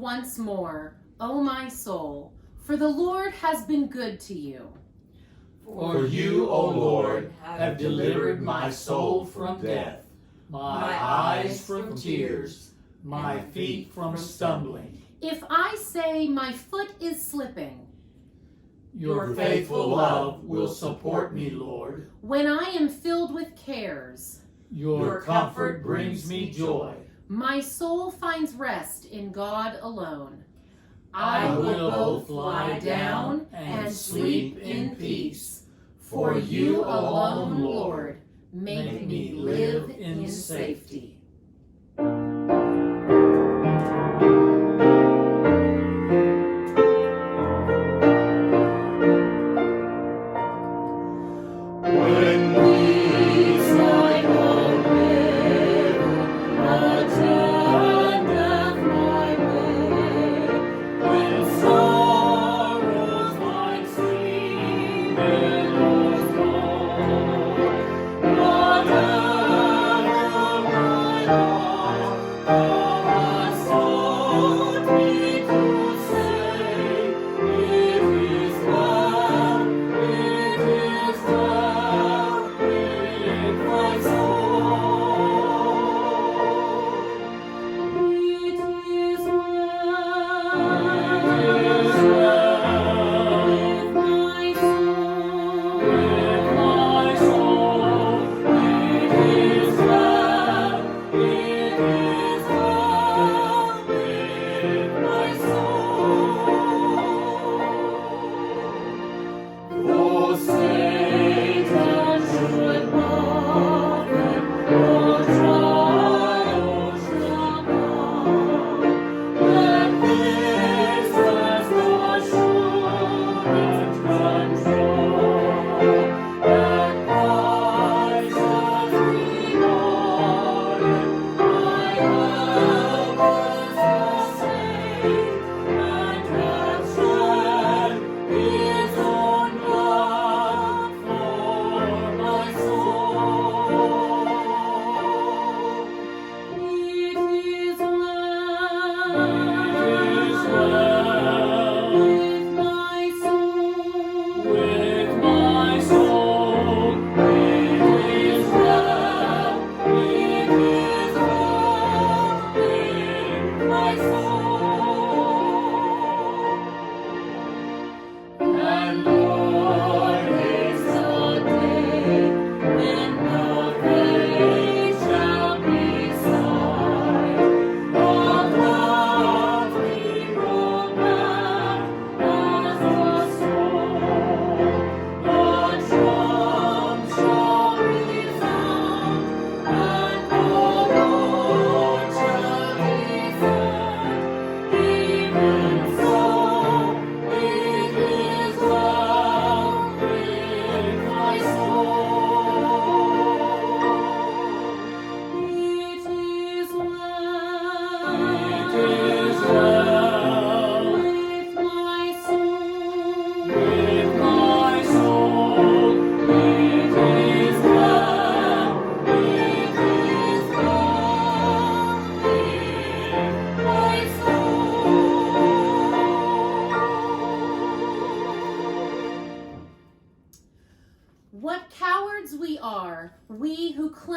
Once more, O my soul, for the Lord has been good to you. For you, O Lord, have delivered my soul from death, my eyes from tears, my feet from stumbling. If I say my foot is slipping, your faithful love will support me, Lord. When I am filled with cares, your comfort brings me joy. My soul finds rest in God alone. I will both lie down and sleep in peace. For you alone, Lord, make me live in safety.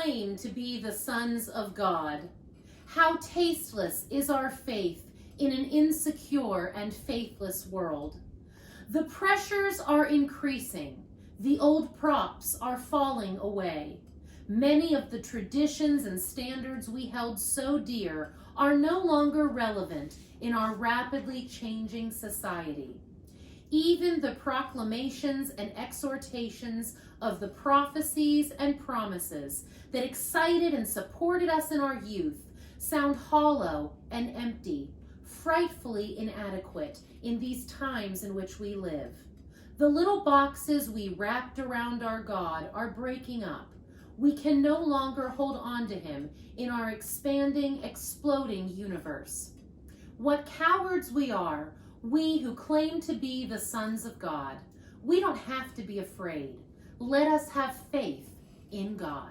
claim to be the sons of God. How tasteless is our faith in an insecure and faithless world. The pressures are increasing. The old props are falling away. Many of the traditions and standards we held so dear are no longer relevant in our rapidly changing society. Even the proclamations and exhortations of the prophecies and promises that excited and supported us in our youth sound hollow and empty, frightfully inadequate in these times in which we live. The little boxes we wrapped around our God are breaking up. We can no longer hold on to him in our expanding, exploding universe. What cowards we are, we who claim to be the sons of God. We don't have to be afraid. Let us have faith in God.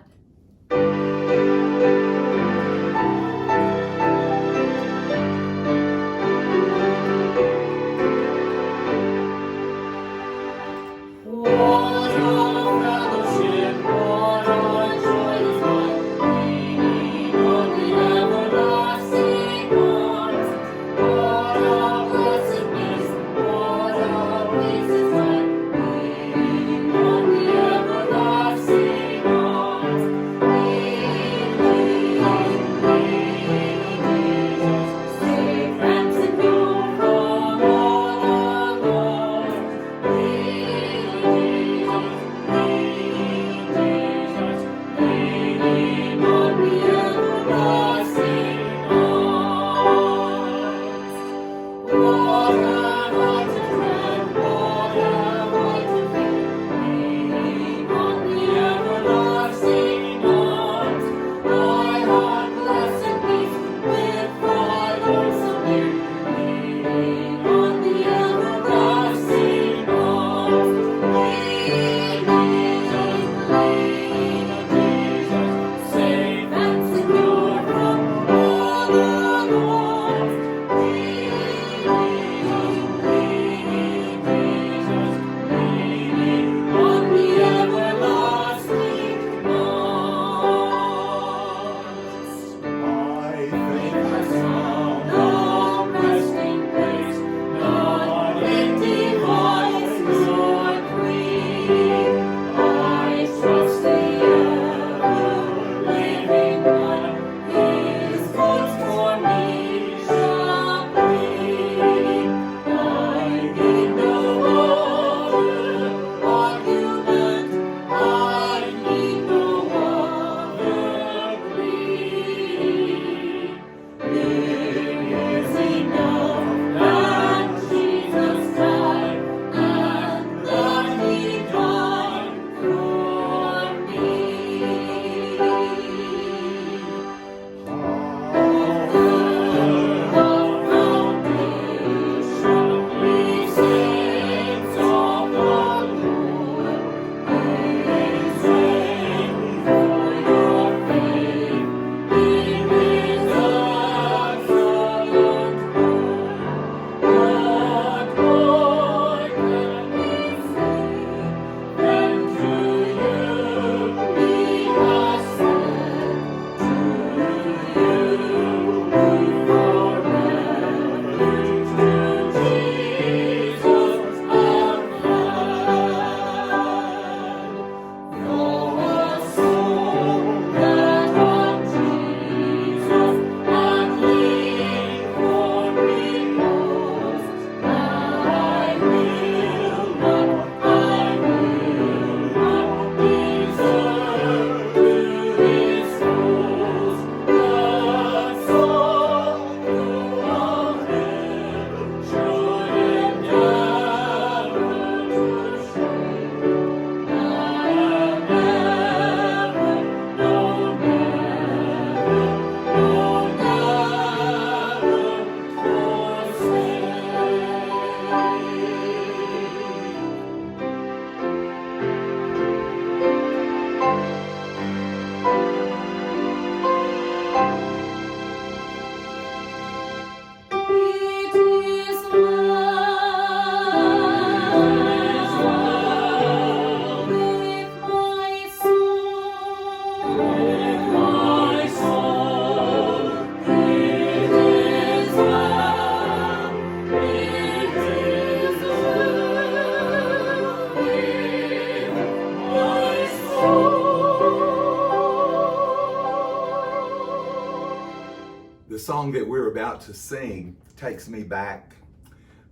The song that we're about to sing takes me back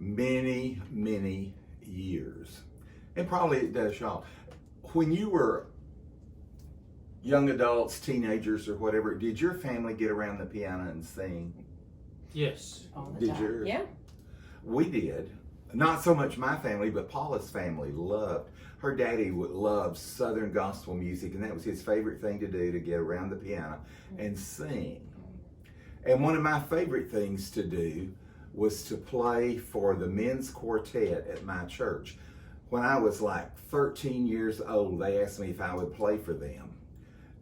many, many years. And probably it does y'all. When you were young adults, teenagers, or whatever, did your family get around the piano and sing? Yes. All the Did time. yours? Yeah. We did. Not so much my family, but Paula's family loved. Her daddy loved Southern gospel music, and that was his favorite thing to do, to get around the piano and sing. And one of my favorite things to do was to play for the men's quartet at my church. When I was like 13 years old, they asked me if I would play for them.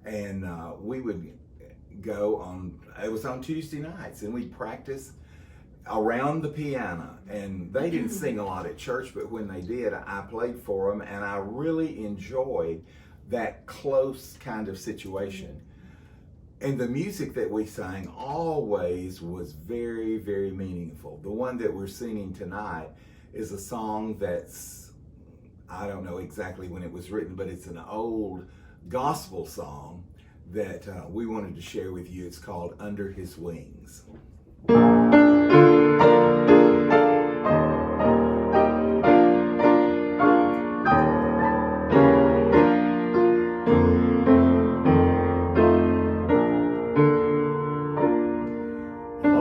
And we would go on, it was on Tuesday nights, and we'd practice around the piano. And they didn't sing a lot at church, but when they did, I played for them, and I really enjoyed that close kind of situation. And the music that we sang always was very, very meaningful. The one that we're singing tonight is a song that's, I don't know exactly when it was written, but it's an old gospel song that we wanted to share with you. It's called Under His Wings.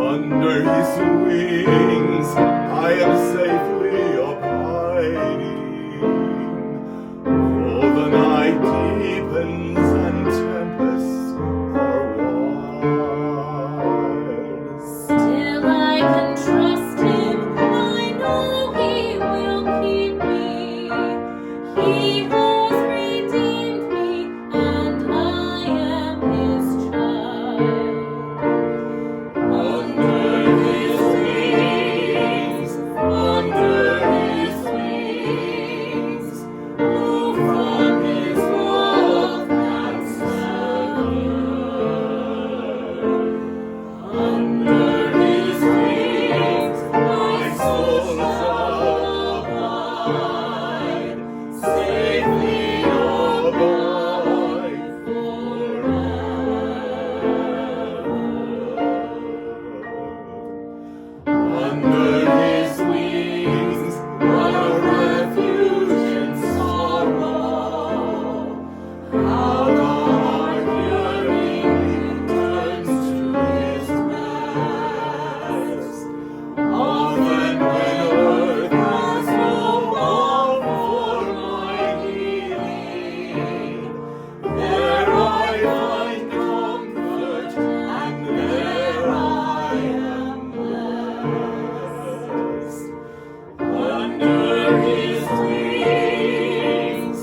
Under his wings I am safely abiding, though the night deepens and tempests are wild. Still I can trust him, I know he will keep me. He has redeemed me, and I am his child. Under his wings, who from his love can secure. Under his wings, my soul shall abide, safely abide forever. Under his wings, what a refuge in sorrow. How the heart yearning turns to his rest. Often when earth has no balm for my healing, there I find comfort, and there I am blessed. Under his wings,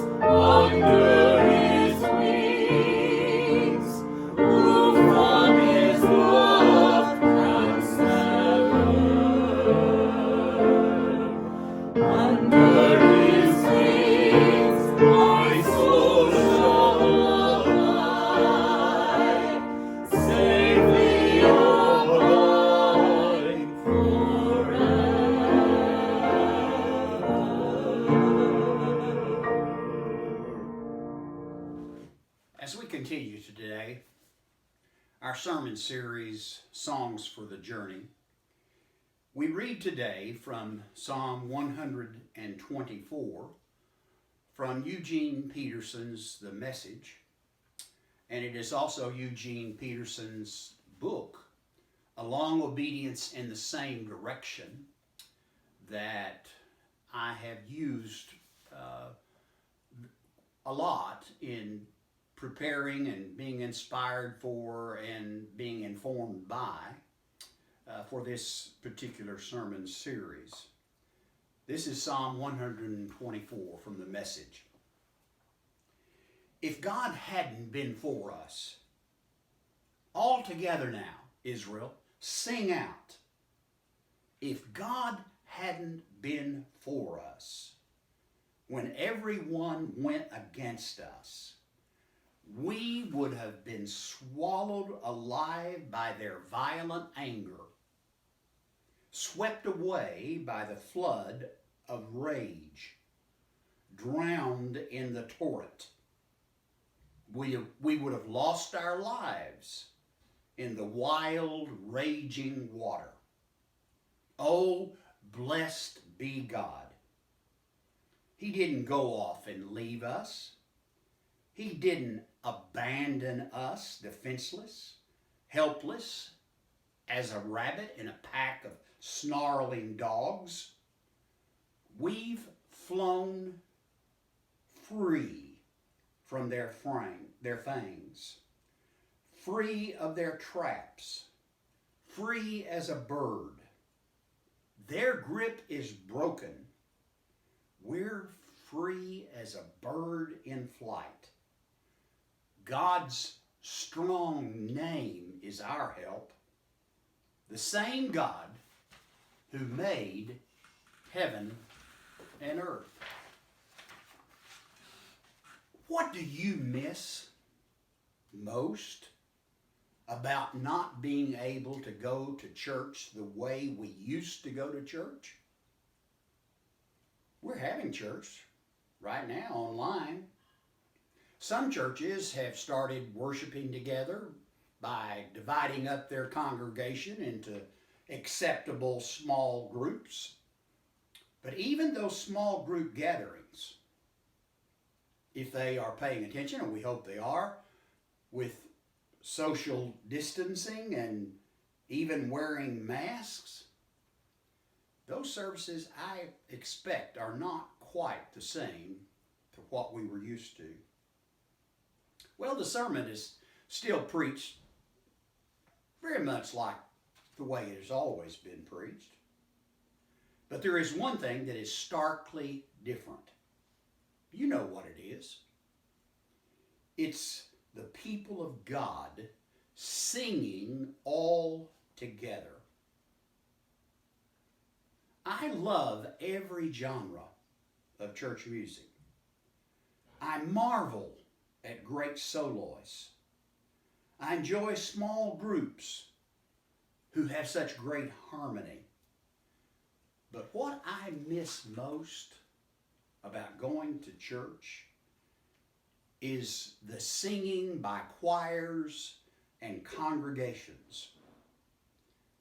who from his love can secure. Under his wings, my soul shall abide, safely abide forever. As we continue today, our sermon series, Songs for the Journey, we read today from Psalm 124 from Eugene Peterson's The Message, and it is also Eugene Peterson's book, A Long Obedience in the Same Direction, that I have used a lot in preparing and being inspired for and being informed by for this particular sermon series. This is Psalm 124 from The Message. If God hadn't been for us, all together now, Israel, sing out. If God hadn't been for us, when everyone went against us, we would have been swallowed alive by their violent anger, swept away by the flood of rage, drowned in the torrent. We would have lost our lives in the wild, raging water. Oh, blessed be God. He didn't go off and leave us. He didn't abandon us defenseless, helpless, as a rabbit in a pack of snarling dogs. We've flown free from their fangs, free of their traps, free as a bird. Their grip is broken. We're free as a bird in flight. God's strong name is our help. The same God who made heaven and earth. What do you miss most about not being able to go to church the way we used to go to church? We're having church right now online. Some churches have started worshiping together by dividing up their congregation into acceptable small groups. But even those small group gatherings, if they are paying attention, and we hope they are, with social distancing and even wearing masks, those services I expect are not quite the same to what we were used to. Well, the sermon is still preached very much like the way it has always been preached. But there is one thing that is starkly different. You know what it is. It's the people of God singing all together. I love every genre of church music. I marvel at great soloists. I enjoy small groups who have such great harmony. But what I miss most about going to church is the singing by choirs and congregations.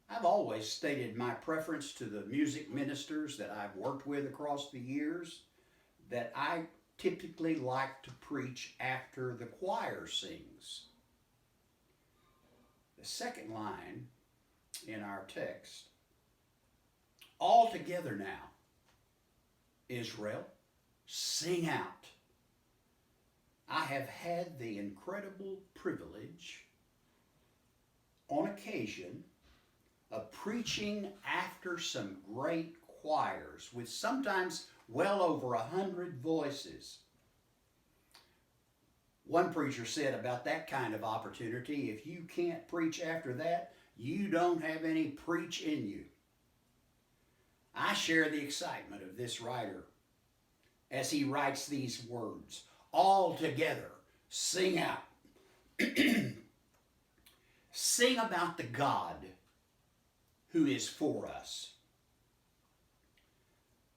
I've always stated my preference to the music ministers that I've worked with across the years, that I typically like to preach after the choir sings. The second line in our text, all together now, Israel, sing out. I have had the incredible privilege on occasion of preaching after some great choirs with sometimes well over 100 voices. One preacher said about that kind of opportunity, if you can't preach after that, you don't have any preach in you. I share the excitement of this writer as he writes these words, all together, sing out. Sing about the God who is for us.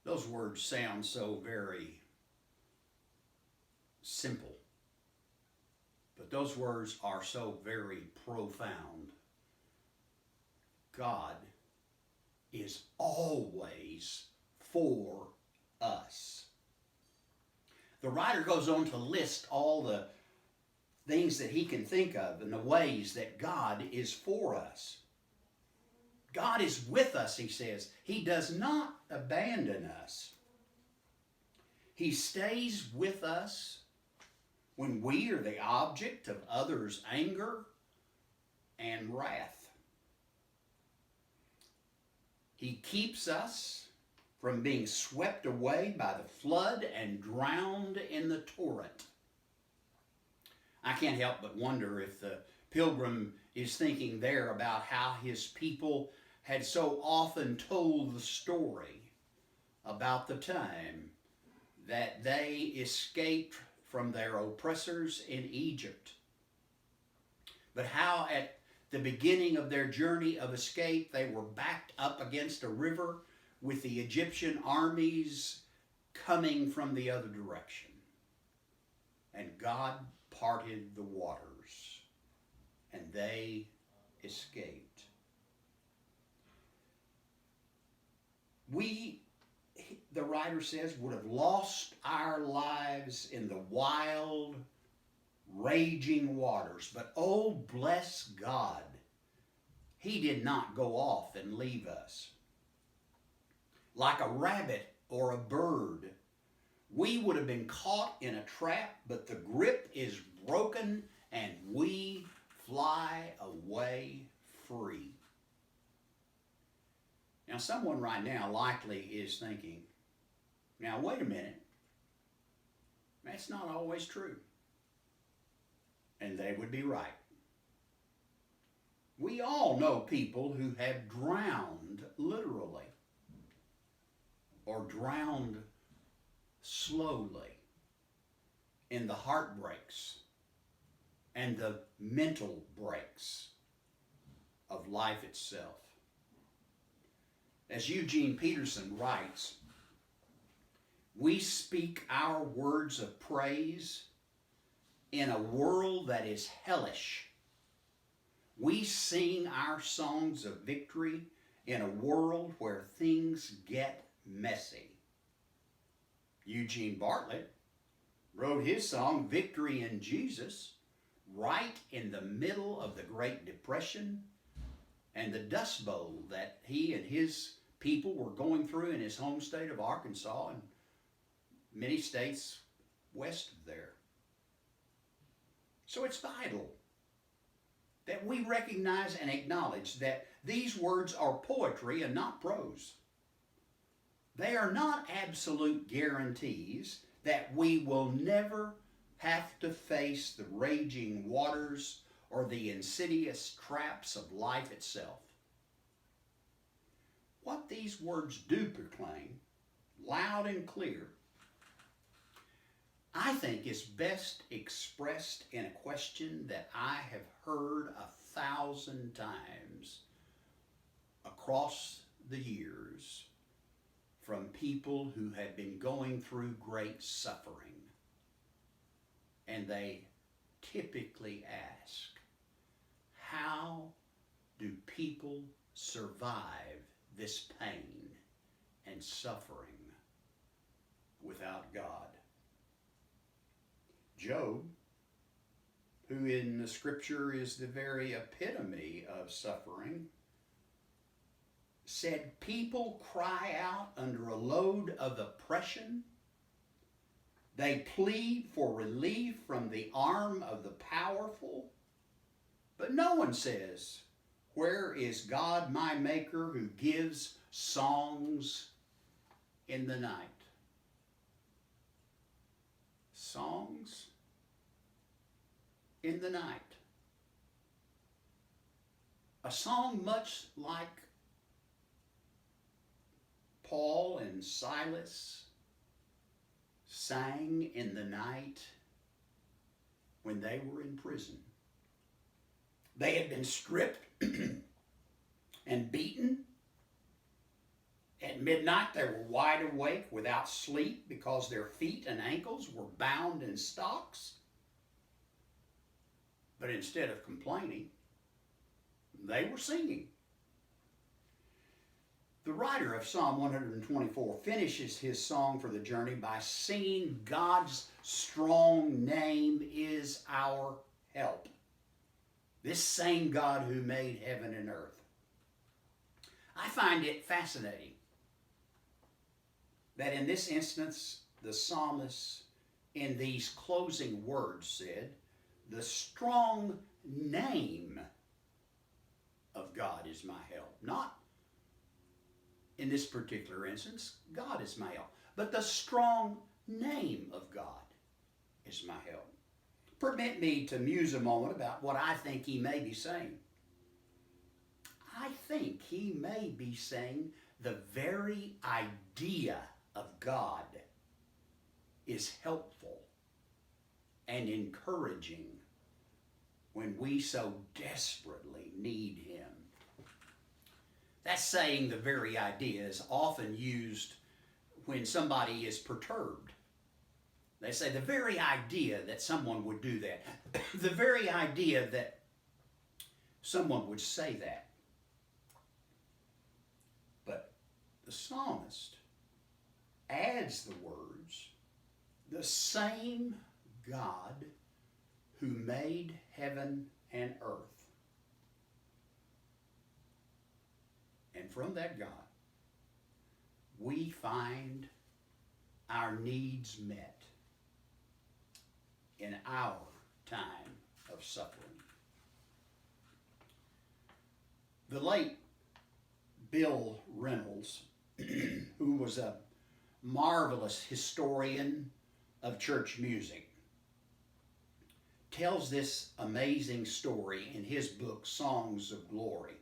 Those words sound so very simple, but those words are so very profound. God is always for us. The writer goes on to list all the things that he can think of and the ways that God is for us. God is with us, he says. He does not abandon us. He stays with us when we are the object of others' anger and wrath. He keeps us from being swept away by the flood and drowned in the torrent. I can't help but wonder if the pilgrim is thinking there about how his people had so often told the story about the time that they escaped from their oppressors in Egypt. But how at the beginning of their journey of escape, they were backed up against a river with the Egyptian armies coming from the other direction. And God parted the waters, and they escaped. We, the writer says, would have lost our lives in the wild, raging waters. But oh, bless God, He did not go off and leave us. Like a rabbit or a bird, we would have been caught in a trap, but the grip is broken and we fly away free. Now, someone right now likely is thinking, now wait a minute, that's not always true. And they would be right. We all know people who have drowned literally or drowned slowly in the heartbreaks and the mental breaks of life itself. As Eugene Peterson writes, we speak our words of praise in a world that is hellish. We sing our songs of victory in a world where things get messy. Eugene Bartlett wrote his song, Victory in Jesus, right in the middle of the Great Depression and the Dust Bowl that he and his people were going through in his home state of Arkansas and many states west of there. So it's vital that we recognize and acknowledge that these words are poetry and not prose. They are not absolute guarantees that we will never have to face the raging waters or the insidious traps of life itself. What these words do proclaim, loud and clear, I think is best expressed in a question that I have heard 1,000 times across the years from people who have been going through great suffering. And they typically ask, how do people survive this pain and suffering without God? Job, who in the scripture is the very epitome of suffering, said people cry out under a load of oppression. They plead for relief from the arm of the powerful. But no one says, where is God my maker who gives songs in the night? Songs in the night. A song much like Paul and Silas sang in the night when they were in prison. They had been stripped and beaten. At midnight they were wide awake without sleep because their feet and ankles were bound in stocks. But instead of complaining, they were singing. The writer of Psalm 124 finishes his song for the journey by singing God's strong name is our help. This same God who made heaven and earth. I find it fascinating that in this instance, the psalmist in these closing words said, the strong name of God is my help. Not in this particular instance, God is my help. But the strong name of God is my help. Permit me to muse a moment about what I think he may be saying. I think he may be saying the very idea of God is helpful and encouraging when we so desperately need him. That saying, the very idea, is often used when somebody is perturbed. They say the very idea that someone would do that, the very idea that someone would say that. But the psalmist adds the words, the same God who made heaven and earth. And from that God, we find our needs met in our time of suffering. The late Bill Reynolds, who was a marvelous historian of church music, tells this amazing story in his book, Songs of Glory.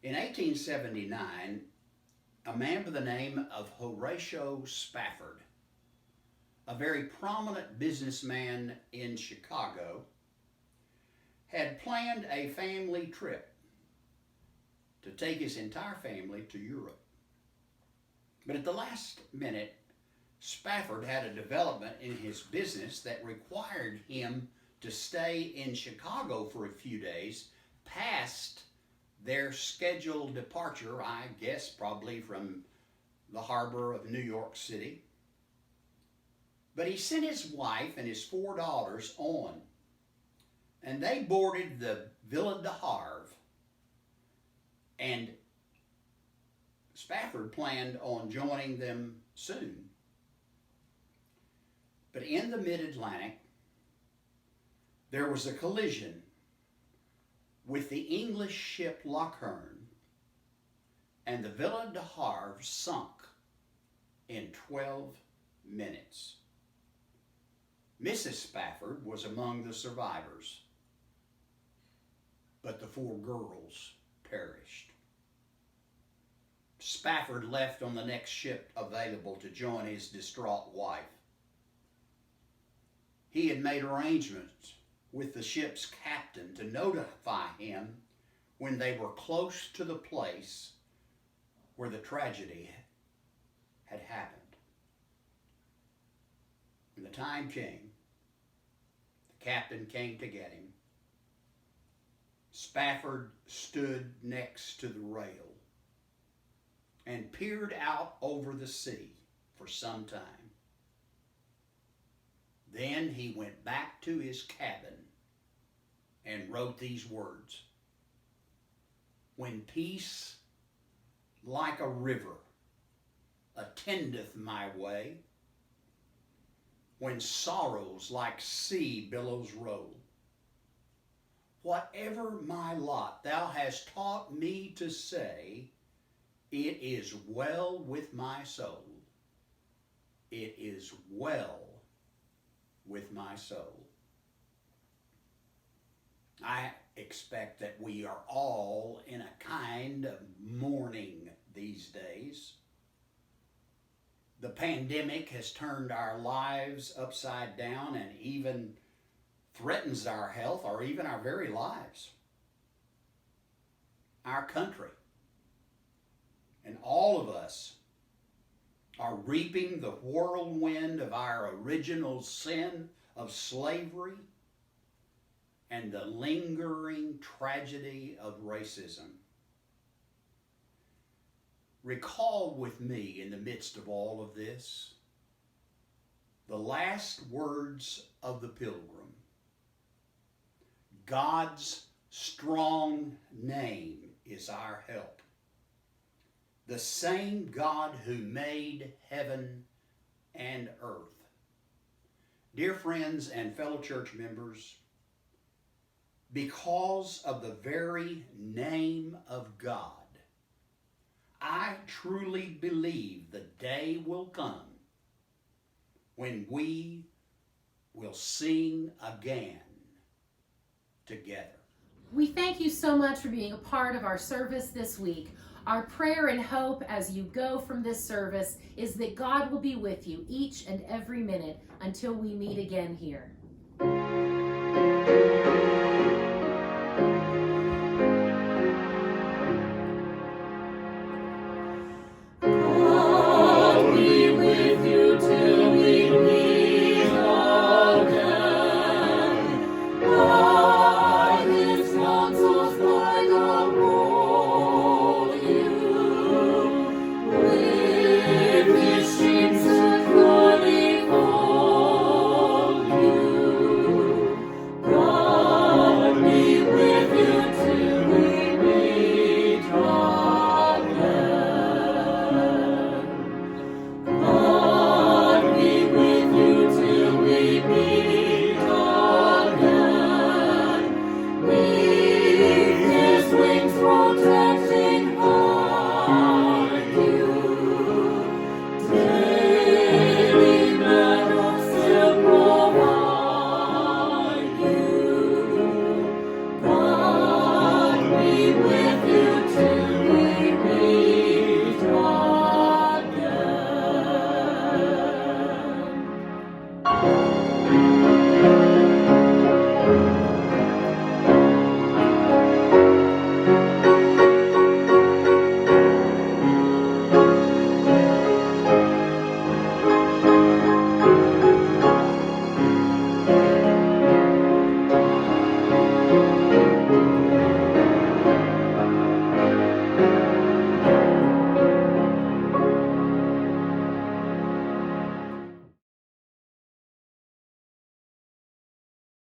In 1879, a man by the name of Horatio Spafford, a very prominent businessman in Chicago, had planned a family trip to take his entire family to Europe. But at the last minute, Spafford had a development in his business that required him to stay in Chicago for a few days past their scheduled departure, I guess probably from the harbor of New York City. But he sent his wife and his 4 daughters on, and they boarded the Ville de Havre, and Spafford planned on joining them soon. But in the mid-Atlantic, there was a collision with the English ship Loveridge, and the Ville de Havre sunk in 12 minutes. Mrs. Spafford was among the survivors, but the 4 girls perished. Spafford left on the next ship available to join his distraught wife. He had made arrangements with the ship's captain to notify him when they were close to the place where the tragedy had happened. When the time came, the captain came to get him. Spafford stood next to the rail and peered out over the sea for some time. Then he went back to his cabin and wrote these words: "When peace like a river attendeth my way, when sorrows like sea billows roll, whatever my lot thou hast taught me to say, it is well with my soul. It is well with my soul." I expect that we are all in a kind of mourning these days. The pandemic has turned our lives upside down and even threatens our health or even our very lives. Our country and all of us are reaping the whirlwind of our original sin of slavery and the lingering tragedy of racism. Recall with me, in the midst of all of this, the last words of the Pilgrim. God's strong name is our help. The same God who made heaven and earth. Dear friends and fellow church members, because of the very name of God, I truly believe the day will come when we will sing again together. We thank you so much for being a part of our service this week. Our prayer and hope as you go from this service is that God will be with you each and every minute until we meet again here.